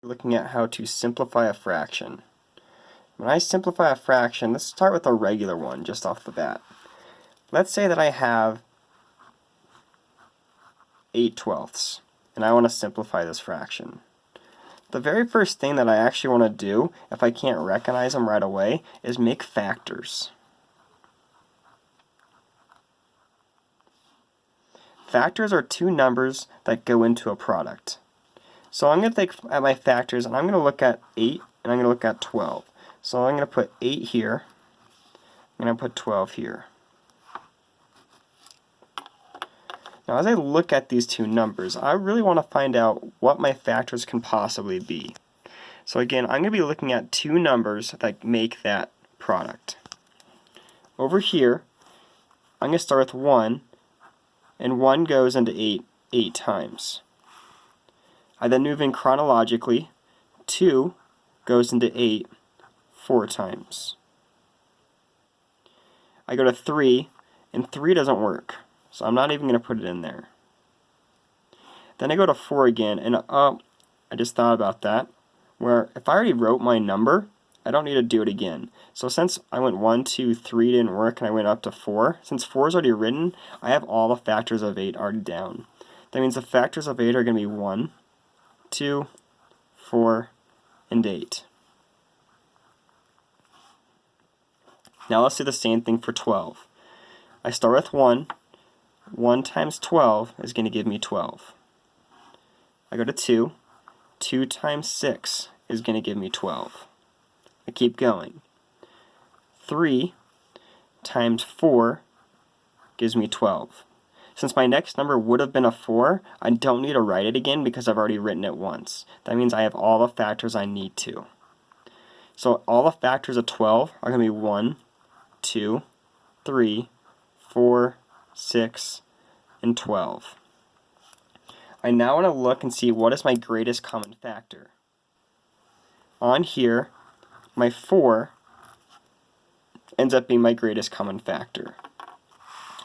Looking at how to simplify a fraction. When I simplify a fraction, let's start with a regular one just off the bat. Let's say that I have 8/12, and I want to simplify this fraction. The very first thing that I actually want to do, if I can't recognize them right away, is make factors. Factors are two numbers that go into a product. So I'm going to take at my factors, and I'm going to look at 8, and I'm going to look at 12. So I'm going to put 8 here, I'm going to put 12 here. Now as I look at these two numbers, I really want to find out what my factors can possibly be. So again, I'm going to be looking at two numbers that make that product. Over here, I'm going to start with 1, and 1 goes into 8 times. I then move in chronologically. 2 goes into 8 4 times. I go to 3, and 3 doesn't work, so I'm not even going to put it in there. Then I go to 4 again, and I just thought about that, where if I already wrote my number, I don't need to do it again. So since I went 1, 2, 3 didn't work, and I went up to 4, since 4 is already written, I have all the factors of 8 already down. That means the factors of 8 are going to be 1, 2, 4, and 8. Now let's do the same thing for 12. I start with 1. 1 times 12 is going to give me 12. I go to 2. 2 times 6 is going to give me 12. I keep going. 3 times 4 gives me 12. Since my next number would have been a 4, I don't need to write it again because I've already written it once. That means I have all the factors I need to. So all the factors of 12 are going to be 1, 2, 3, 4, 6, and 12. I now want to look and see what is my greatest common factor. On here, my 4 ends up being my greatest common factor.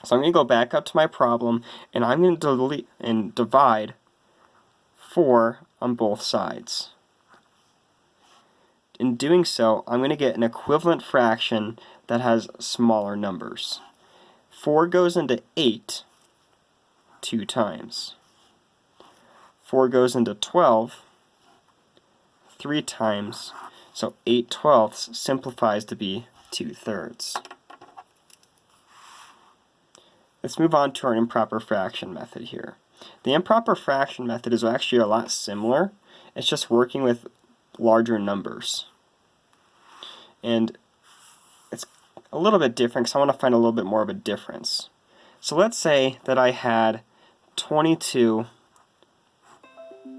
So I'm going to go back up to my problem, and I'm going to delete and divide 4 on both sides. In doing so, I'm going to get an equivalent fraction that has smaller numbers. 4 goes into 8 2 times. 4 goes into 12 3 times, so 8/12 simplifies to be 2/3. Let's move on to our improper fraction method here. The improper fraction method is actually a lot similar. It's just working with larger numbers. And it's a little bit different because I want to find a little bit more of a difference. So let's say that I had 22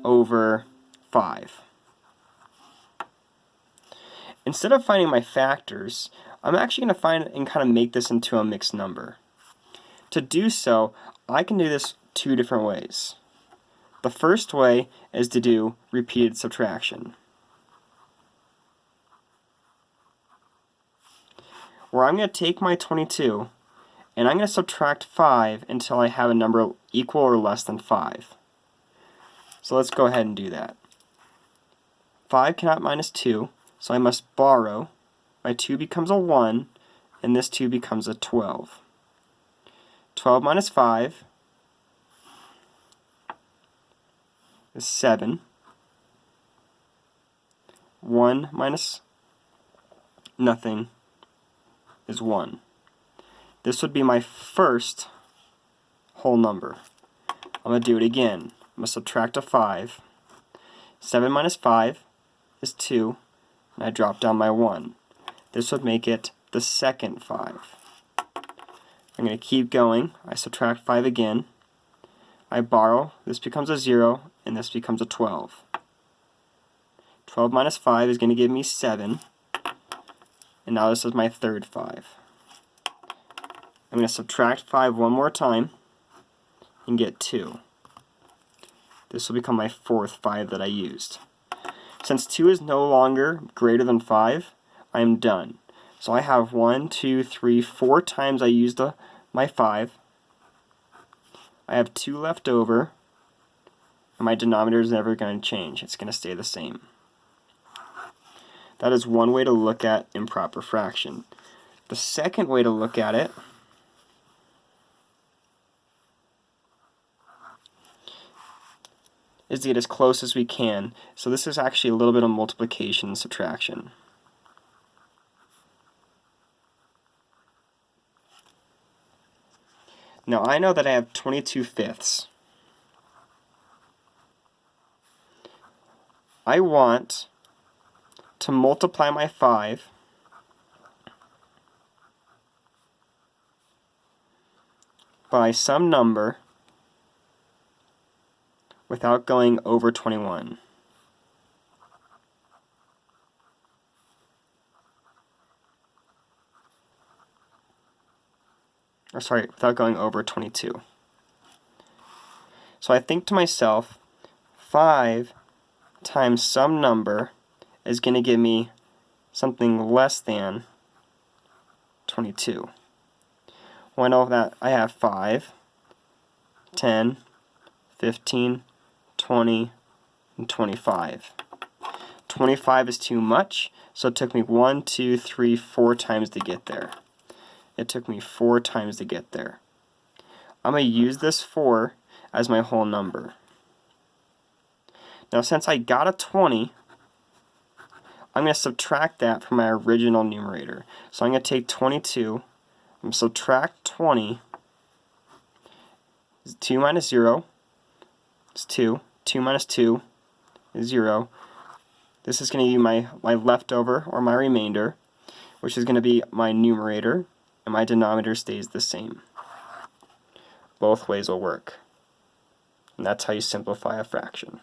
over 5. Instead of finding my factors, I'm actually going to find and kind of make this into a mixed number. To do so, I can do this two different ways. The first way is to do repeated subtraction, where I'm going to take my 22 and I'm going to subtract 5 until I have a number equal or less than 5. So let's go ahead and do that. 5 cannot minus 2, so I must borrow. My 2 becomes a 1, and this 2 becomes a 12. 12 minus 5 is 7. 1 minus nothing is 1. This would be my first whole number. I'm going to do it again. I'm going to subtract a 5. 7 minus 5 is 2, and I drop down my 1. This would make it the second 5. I'm going to keep going. I subtract 5 again. I borrow. This becomes a 0, and this becomes a 12. 12 minus 5 is going to give me 7. And now this is my third 5. I'm going to subtract 5 one more time and get 2. This will become my fourth 5 that I used. Since 2 is no longer greater than 5, I am done. So I have 1, 2, 3, 4 times I used my 5. I have 2 left over, and my denominator is never going to change. It's going to stay the same. That is one way to look at improper fraction. The second way to look at it is to get as close as we can. So this is actually a little bit of multiplication and subtraction. Now I know that I have 22/5. I want to multiply my 5 by some number without going over 21. Or sorry, without going over 22. So I think to myself, 5 times some number is going to give me something less than 22. Well, I know that I have 5, 10, 15, 20, and 25. 25 is too much, so it took me 1, 2, 3, 4 times to get there. It took me 4 times to get there. I'm going to use this 4 as my whole number. Now since I got a 20, I'm going to subtract that from my original numerator. So I'm going to take 22, I'm going to subtract 20. 2 minus 0 is 2. 2 minus 2 is 0. This is going to be my leftover, or my remainder, which is going to be my numerator, and my denominator stays the same. Both ways will work. And that's how you simplify a fraction.